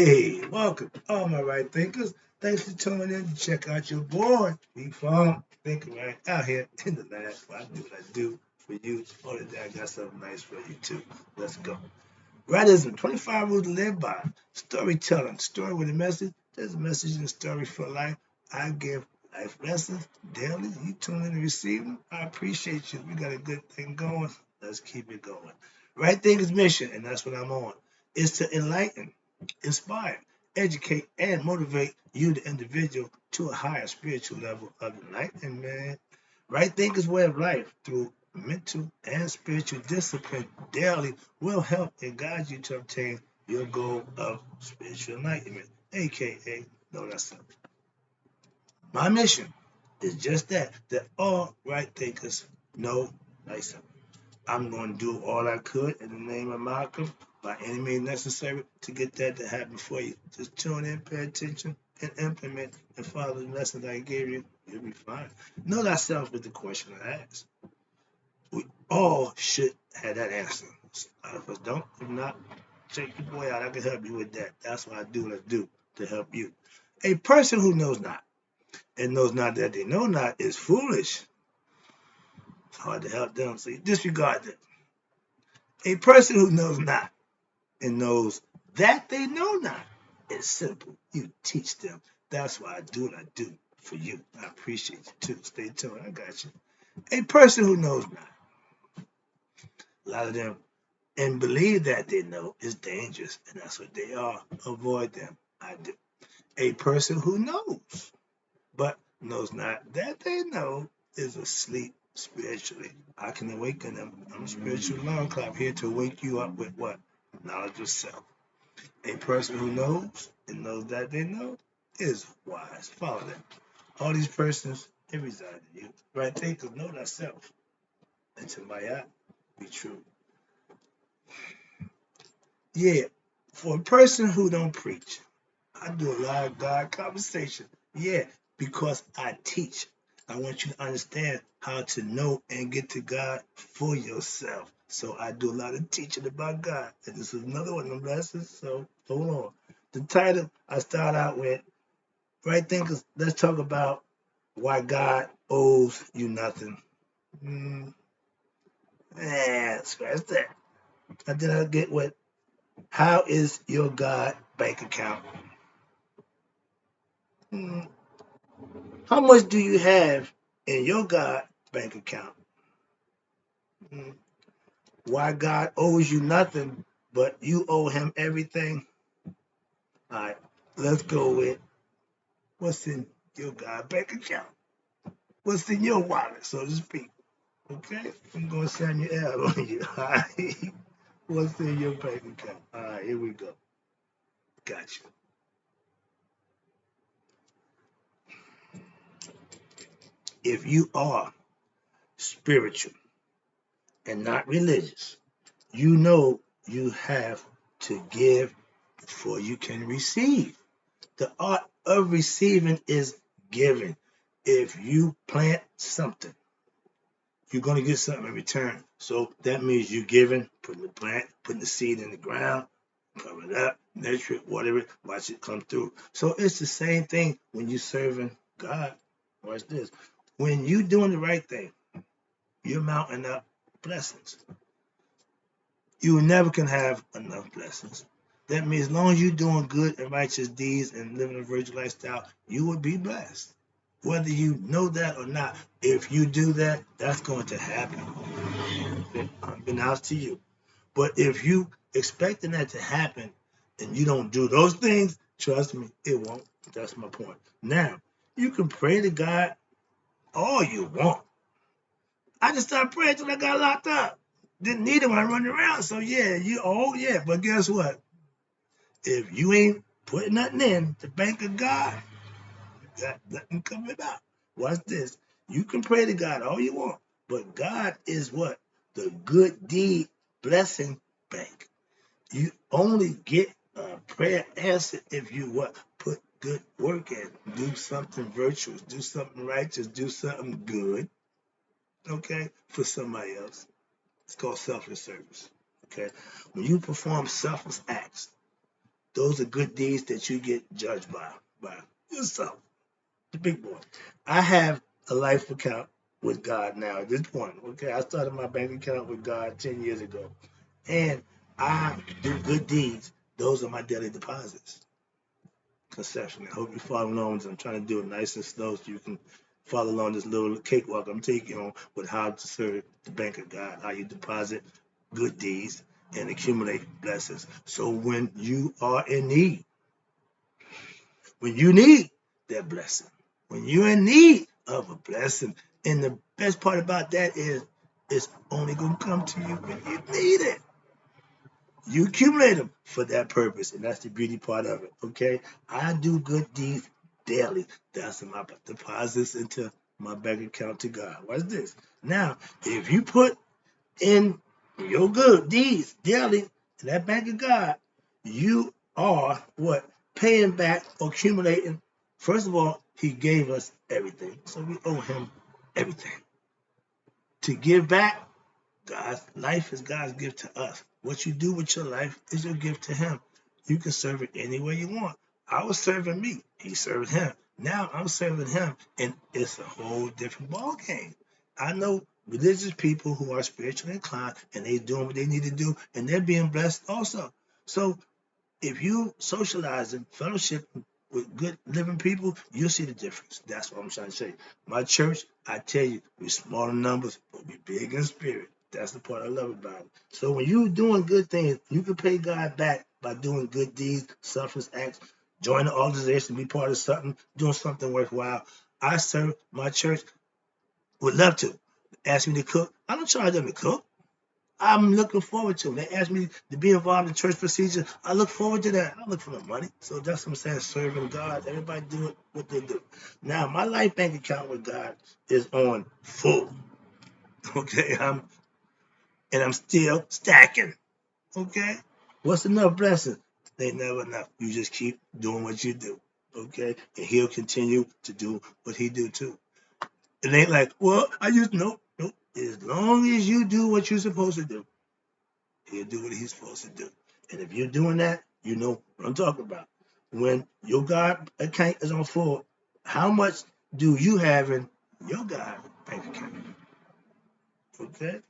Hey, welcome, all my right thinkers. Thanks for tuning in to check out your boy, Big Farm Thinker, right out here in the lab. I do what I do for you. Oh, today I got something nice for you too. Let's go. Wrightism, 25 rules to live by. Storytelling, story with a message. There's a message in the story for life. I give life lessons daily. You tune in and receive them. I appreciate you. We got a good thing going. Let's keep it going. Right Thinkers mission, and that's what I'm on, is to enlighten, inspire, educate, and motivate you, the individual, to a higher spiritual level of enlightenment. Right Thinkers way of life through mental and spiritual discipline daily will help and guide you to obtain your goal of spiritual enlightenment, aka know thyself. My mission is just that all right thinkers know thyself. I'm going to do all I could in the name of Malcolm by any means necessary to get that to happen for you. Just tune in, pay attention, and implement and follow the lessons I gave you. You'll be fine. Know thyself is the question I ask. We all should have that answer. A lot of us don't. If not, check your boy out. I can help you with that. That's what I do what I do to help you. A person who knows not and knows not that they know not is foolish. It's hard to help them, so you disregard them. A person who knows not and knows that they know not is simple. You teach them. That's why I do what I do for you. I appreciate you too. Stay tuned. I got you. A person who knows not. A lot of them and believe that they know is dangerous, and that's what they are. Avoid them. I do. A person who knows, but knows not that they know is asleep spiritually. I can awaken them. I'm a spiritual alarm clock here to wake you up with what? Knowledge of self. A person who knows and knows that they know is wise. Follow them. All these persons, they reside in you. Right? They could know thyself. And to my eye, be true. Yeah, for a person who don't preach, I do a lot of God conversation. Yeah, because I teach. I want you to understand how to know and get to God for yourself. So I do a lot of teaching about God. And this is another one of them lessons. So hold on. The title I start out with, right thinkers, let's talk about why God owes you nothing. Scratch that. And then I'll get with how is your God bank account? Hmm, How much do you have in your God bank account? Mm, Why God owes you nothing, but you owe him everything? All right, let's go with what's in your God bank account. What's in your wallet, so to speak. Okay? I'm going to send you out on you. All right? What's in your bank account? All right, here we go. Gotcha. If you are spiritual and not religious, you know you have to give before you can receive. The art of receiving is giving. If you plant something, you're going to get something in return. So that means you're giving, putting the plant, putting the seed in the ground, cover it up, nurture it, whatever, watch it come through. So it's the same thing when you're serving God. Watch this. When you're doing the right thing, you're mounting up blessings. You never can have enough blessings. That means as long as you're doing good and righteous deeds and living a virtuous lifestyle, you will be blessed. Whether you know that or not, if you do that, that's going to happen. Unbeknownst to you. But if you expecting that to happen and you don't do those things, trust me, it won't. That's my point. Now, you can pray to God all you want. I just started praying till I got locked up. Didn't need it when I run around. So yeah, yeah. But guess what? If you ain't putting nothing in the bank of God, you got nothing coming out. Watch this. You can pray to God all you want, but God is what? The good deed blessing bank. You only get a prayer answered if you what? Put good work in. Do something virtuous. Do something righteous. Do something good. Okay? For somebody else. It's called selfless service. Okay? When you perform selfless acts, Those are good deeds that you get judged by yourself, the big boy. I have a life account with God now at this point. Okay, I started my bank account with God 10 years ago, and I do good deeds. Those are my daily deposits. Conception. I hope you follow along. I'm trying to do it nice and slow so you can follow along this little cakewalk I'm taking on with how to serve the bank of God, how you deposit good deeds and accumulate blessings. So when you need that blessing, when you're in need of a blessing, and the best part about that is it's only going to come to you when you need it. You accumulate them for that purpose, and that's the beauty part of it. Okay, I do good deeds daily. That's my deposits into my bank account to God. What's this? Now, if you put in your good deeds daily in that bank of God, you are what? Paying back, accumulating. First of all, He gave us everything, so we owe Him everything. To give back, God's life is God's gift to us. What you do with your life is your gift to Him. You can serve it any way you want. I was serving me. He served Him. Now I'm serving Him, and it's a whole different ball game. I know religious people who are spiritually inclined, and they're doing what they need to do, and they're being blessed also. So if you socialize and fellowship with good living people, you'll see the difference. That's what I'm trying to say. My church, I tell you, we're small in numbers, but we're big in spirit. That's the part I love about it. So when you're doing good things, you can pay God back by doing good deeds, selfless acts, join the organization, be part of something, doing something worthwhile. I serve my church, would love to. Ask me to cook. I don't charge them to cook. I'm looking forward to it. They asked me to be involved in church procedure. I look forward to that. I look for the money. So that's what I'm saying, serving God. Everybody do what they do. Now, my life bank account with God is on full. Okay, I'm still stacking. Okay? What's enough blessings? They never enough. You just keep doing what you do. Okay? And He'll continue to do what He do too. It ain't like, well, nope. As long as you do what you're supposed to do, He'll do what He's supposed to do. And if you're doing that, you know what I'm talking about. When your God account is on full, how much do you have in your God bank account? Okay?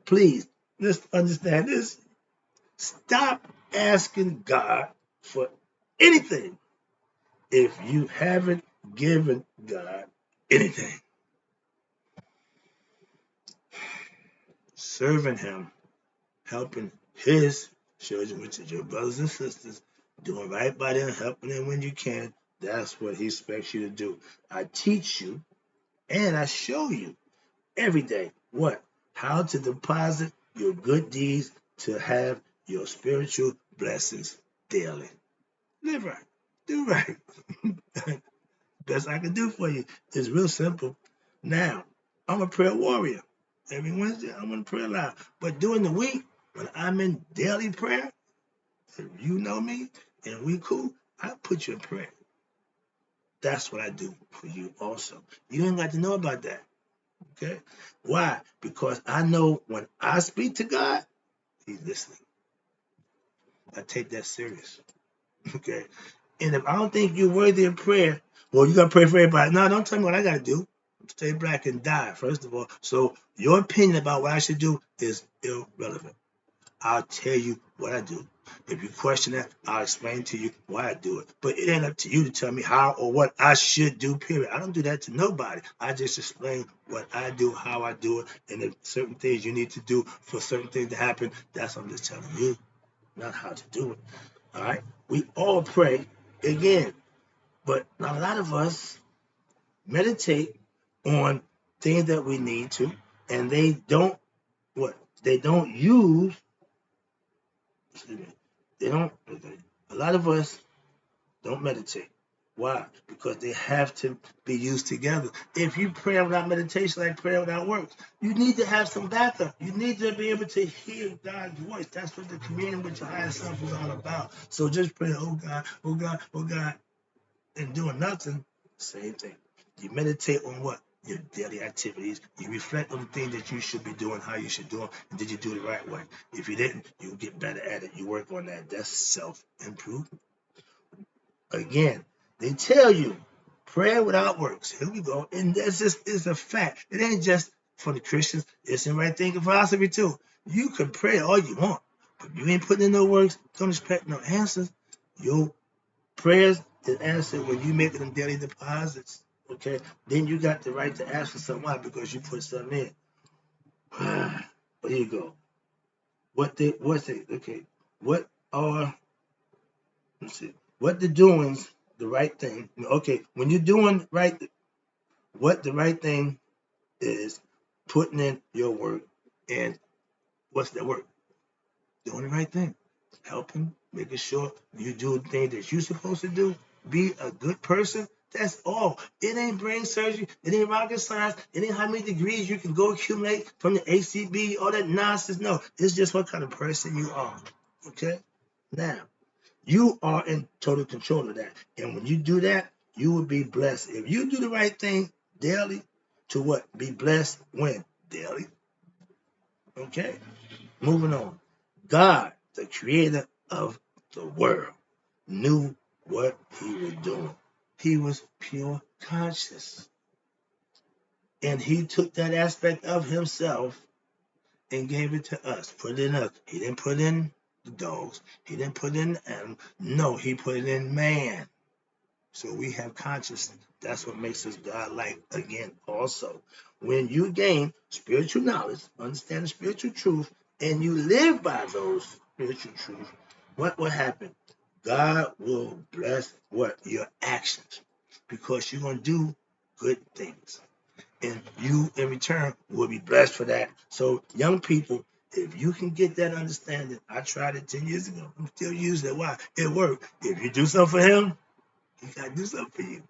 Please, let's understand this. Stop asking God for anything if you haven't given God anything. Serving Him, helping His children, which is your brothers and sisters, doing right by them, helping them when you can. That's what He expects you to do. I teach you and I show you every day what? How to deposit your good deeds to have your spiritual blessings daily. Live right. Do right. Best I can do for you. It's real simple. Now, I'm a prayer warrior. Every Wednesday, I'm on prayer line. But during the week, when I'm in daily prayer, if you know me and we cool, I put you in prayer. That's what I do for you also. You ain't got to know about that. Okay? Why? Because I know when I speak to God, He's listening. I take that serious. Okay? And if I don't think you're worthy of prayer, well, you got to pray for everybody. No, don't tell me what I got to do. Stay black and die, first of all. So your opinion about what I should do is irrelevant. I'll tell you what I do. If you question that, I'll explain to you why I do it. But it ain't up to you to tell me how or what I should do, period. I don't do that to nobody. I just explain what I do, how I do it, and if certain things you need to do for certain things to happen, that's what I'm just telling you, not how to do it. All right? We all pray again, but a lot of us meditate on things that we need to, and they don't what? They don't use, excuse me, they don't, a lot of us don't meditate. Why? Because they have to be used together. If you pray without meditation, like prayer without works, you need to have some backup. You need to be able to hear God's voice. That's what the communion with your higher self is all about. So just pray, oh God, oh God, oh God, and doing nothing, same thing. You meditate on what? your daily activities. You reflect on the things that you should be doing, how you should do them, and did you do it the right way? If you didn't, you'll get better at it. You work on that. That's self-improvement. Again, they tell you prayer without works. Here we go. And that's just is a fact. It ain't just for the Christians. It's in right thinking philosophy too. You can pray all you want, but if you ain't putting in no works, don't expect no answers. Your prayers is answered when you make them daily deposits. Okay, then you got the right to ask for something. Why? Because you put something in. Well, here you go. What's it? Okay, what are let's see. What the doings the right thing? Okay, when you're doing right, what the right thing is putting in your work, and what's that work? Doing the right thing, helping, making sure you do the things that you're supposed to do. Be a good person. That's all. It ain't brain surgery. It ain't rocket science. It ain't how many degrees you can go accumulate from the ACB, all that nonsense. No, it's just what kind of person you are. Okay? Now, you are in total control of that. And when you do that, you will be blessed. If you do the right thing daily, to what? Be blessed when? Daily. Okay? Moving on. God, the creator of the world, knew what he was doing. He was pure conscious. And he took that aspect of himself and gave it to us, put it in us. He didn't put in the dogs. He didn't put in the animals. No, he put it in man. So we have consciousness. That's what makes us God-like. Again, also, when you gain spiritual knowledge, understand the spiritual truth, and you live by those spiritual truths, what will happen? God will bless what? Your actions. Because you're going to do good things. And you, in return, will be blessed for that. So, young people, if you can get that understanding, I tried it 10 years ago. I'm still using it. Why? It worked. If you do something for him, he got to do something for you.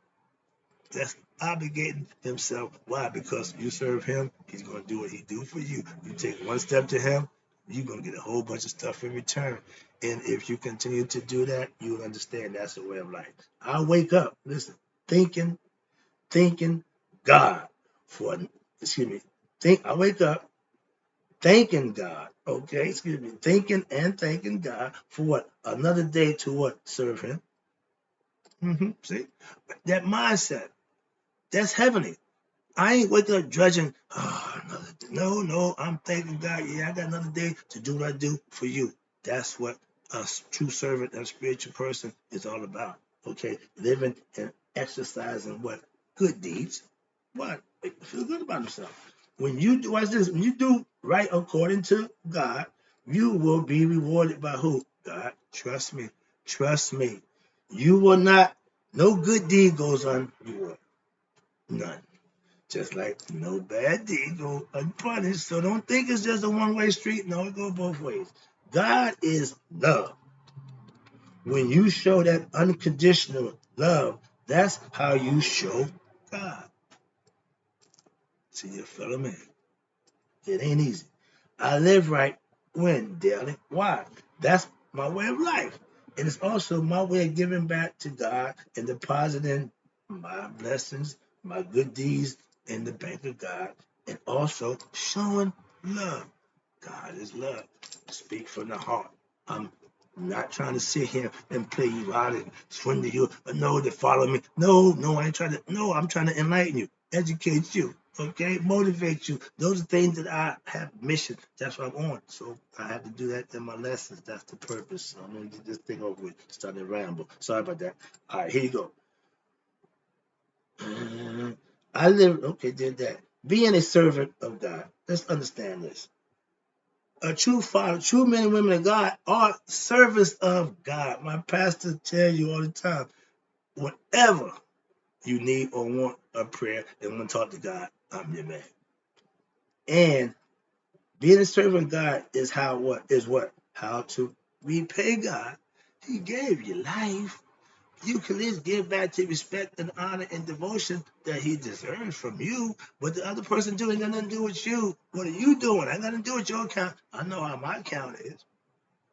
That's obligating himself. Why? Because you serve him, he's going to do what he do for you. You take one step to him, you're going to get a whole bunch of stuff in return. And if you continue to do that, you'll understand that's the way of life. I wake up, listen, thinking God for, excuse me, I wake up thanking God, okay, excuse me, thanking God for what? Another day to what? Serve him. See? That mindset, that's heavenly. I ain't waking up drudging. Oh, another day. No, I'm thanking God. Yeah, I got another day to do what I do for you. That's what a true servant and spiritual person is all about. Okay, living and exercising what? Good deeds. What? Feel good about himself. When you do, watch this, when you do right according to God, you will be rewarded by who? God. Trust me. Trust me. You will not, no good deed goes unrewarded. None. Just like no bad deed go unpunished. So don't think it's just a one-way street. No, it goes both ways. God is love. When you show that unconditional love, that's how you show God to your fellow man. It ain't easy. I live right when daily. Why? That's my way of life. And it's also my way of giving back to God and depositing my blessings, my good deeds in the bank of God, and also showing love. God is love. Speak from the heart. I'm not trying to sit here and play you out and swindle you. No, to follow me. No, I ain't trying to. No, I'm trying to enlighten you, educate you, okay, motivate you. Those are things that I have mission. That's what I'm on. So I have to do that in my lessons. That's the purpose. So I'm gonna get this thing over with. Starting to ramble. Sorry about that. All right, here you go. I live. Okay, did that. Being a servant of God. Let's understand this. A true father, true men and women of God are servants of God. My pastor tell you all the time, whenever you need or want a prayer and want to talk to God, I'm your man. And being a servant of God is how to repay God. He gave you life. You can at least give back the respect and honor and devotion that he deserves from you. What the other person doing got nothing to do with you. What are you doing? I got nothing to do with your account. I know how my account is.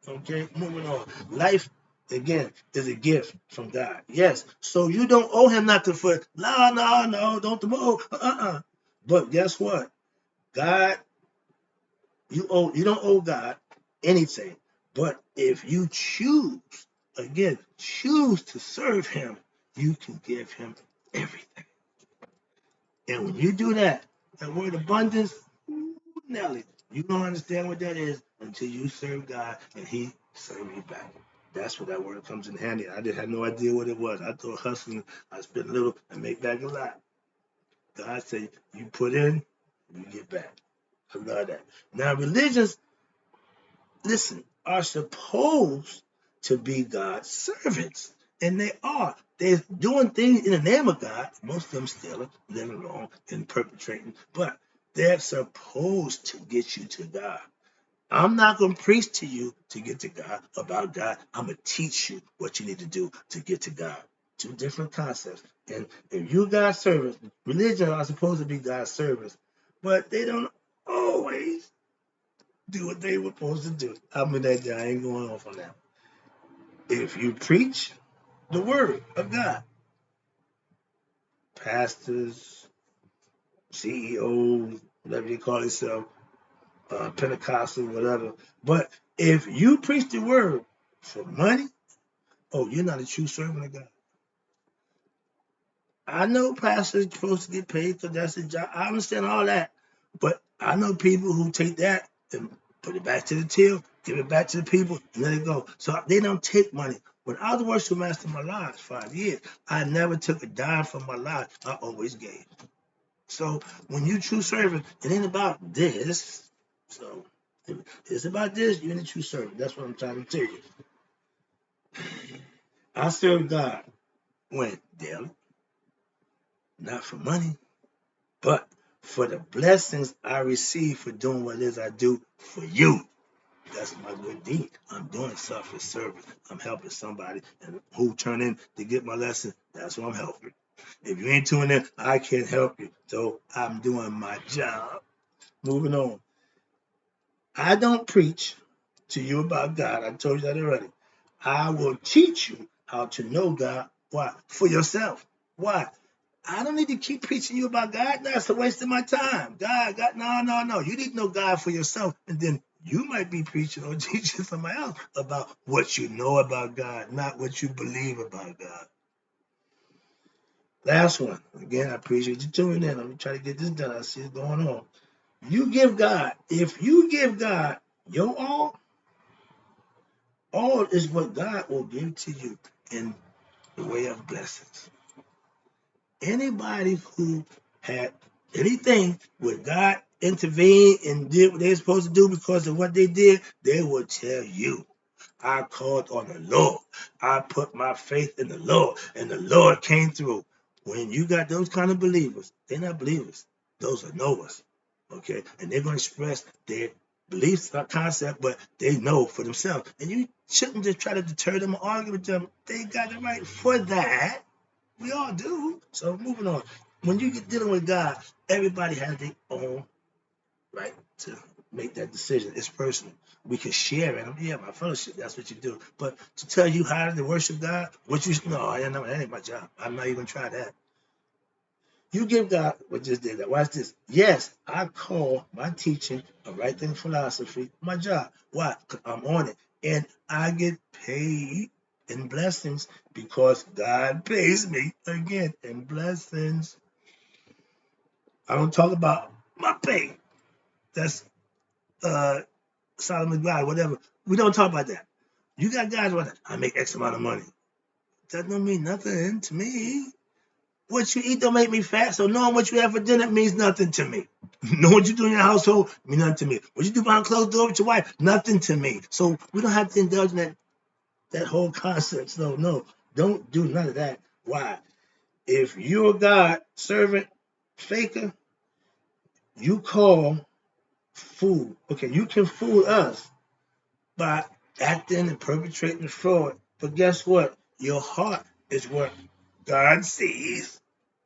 Okay, moving on. Life, again, is a gift from God. Yes. So you don't owe him nothing for it. No, don't. But guess what? God, you don't owe God anything. But if you choose to serve him, you can give him everything. And when you do that, that word abundance, ooh, Nelly, you don't understand what that is until you serve God and he serve you back. That's where that word comes in handy. I didn't have no idea what it was. I thought hustling, I spend a little and make back a lot. God said, you put in, you get back. I love that. Now, religions, listen, are supposed to be God's servants. And they are. They're doing things in the name of God. Most of them stealing, living wrong, and perpetrating. But they're supposed to get you to God. I'm not going to preach to you to get to God about God. I'm going to teach you what you need to do to get to God. Two different concepts. And if you God's servants, religion are supposed to be God's servants, but they don't always do what they were supposed to do. I mean, that I ain't going off on that. If you preach the word of God, pastors, CEOs, whatever you call yourself, Pentecostal, whatever. But if you preach the word for money, oh, you're not a true servant of God. I know pastors are supposed to get paid because that's a job. I understand all that. But I know people who take that and put it back to the till, give it back to the people, and let it go. So they don't take money. When I was the worship master of my last 5 years, I never took a dime from my life. I always gave. So when you true servant, it ain't about this. So if it's about this, you're in a true servant. That's what I'm trying to tell you. I serve God when daily, not for money, but for the blessings I receive for doing what it is I do for you. That's my good deed. I'm doing selfless service. I'm helping somebody and who turn in to get my lesson. That's what I'm helping. If you ain't tuning in, I can't help you. So I'm doing my job. Moving on. I don't preach to you about God. I told you that already. I will teach you how to know God. Why? For yourself. Why? I don't need to keep preaching you about God. That's a waste of my time. God, no. You need to know God for yourself. And then you might be preaching or teaching somebody else about what you know about God, not what you believe about God. Last one. Again, I appreciate you tuning in. I'm trying to get this done. I see it going on. If you give God your all is what God will give to you in the way of blessings. Anybody who had anything where God intervened and did what they're supposed to do because of what they did, they will tell you. I called on the Lord. I put my faith in the Lord, and the Lord came through. When you got those kind of believers, they're not believers. Those are knowers. Okay? And they're going to express their beliefs, not concept, but they know for themselves. And you shouldn't just try to deter them or argue with them. They got the right for that. We all do. So moving on. When you get dealing with God, everybody has their own right to make that decision. It's personal. We can share it. Yeah, my fellowship, that's what you do. But to tell you how to worship God, that ain't my job. I'm not even try that. You give God what just did that. Watch this. Yes, I call my teaching a right thing philosophy my job. Why? Because I'm on it. And I get paid in blessings because God pays me again in blessings. I don't talk about my pay. That's Solomon God, whatever. We don't talk about that. You got guys what I make X amount of money. That don't mean nothing to me. What you eat don't make me fat, so knowing what you have for dinner means nothing to me. Know what you do in your household means nothing to me. What you do behind closed doors with your wife, nothing to me. So we don't have to indulge in that whole concept. So no, don't do none of that. Why? If you're a God servant, faker, you call fool. Okay, you can fool us by acting and perpetrating fraud. But guess what? Your heart is what God sees.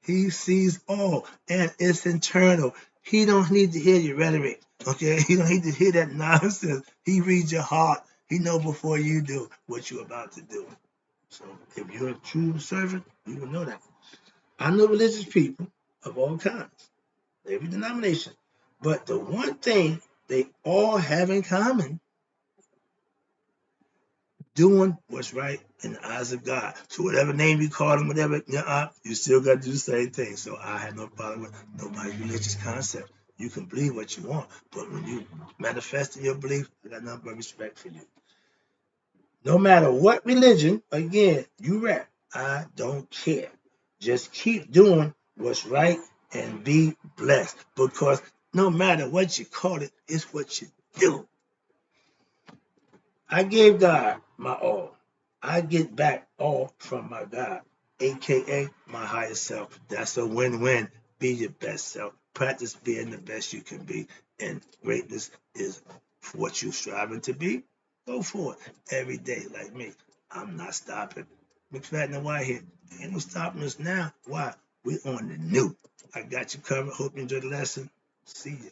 He sees all, and it's internal. He don't need to hear your rhetoric. Okay, he don't need to hear that nonsense. He reads your heart. He know before you do what you're about to do. So if you're a true servant, you will know that. I know religious people of all kinds. every denomination. But the one thing they all have in common, doing what's right in the eyes of God. So whatever name you call them, whatever, you still got to do the same thing. So I have no problem with nobody's religious concept. You can believe what you want, but when you manifest in your belief, I got nothing but respect for you. No matter what religion, again, you rap, I don't care. Just keep doing what's right and be blessed. Because no matter what you call it, it's what you do. I gave God my all. I get back all from my God, aka my higher self. That's a win-win. Be your best self. Practice being the best you can be. And greatness is what you're striving to be. Go for it every day, like me. I'm not stopping. McFadden and White here. Ain't no stopping us now. Why? We're on the new. I got you covered. Hope you enjoyed the lesson. See ya.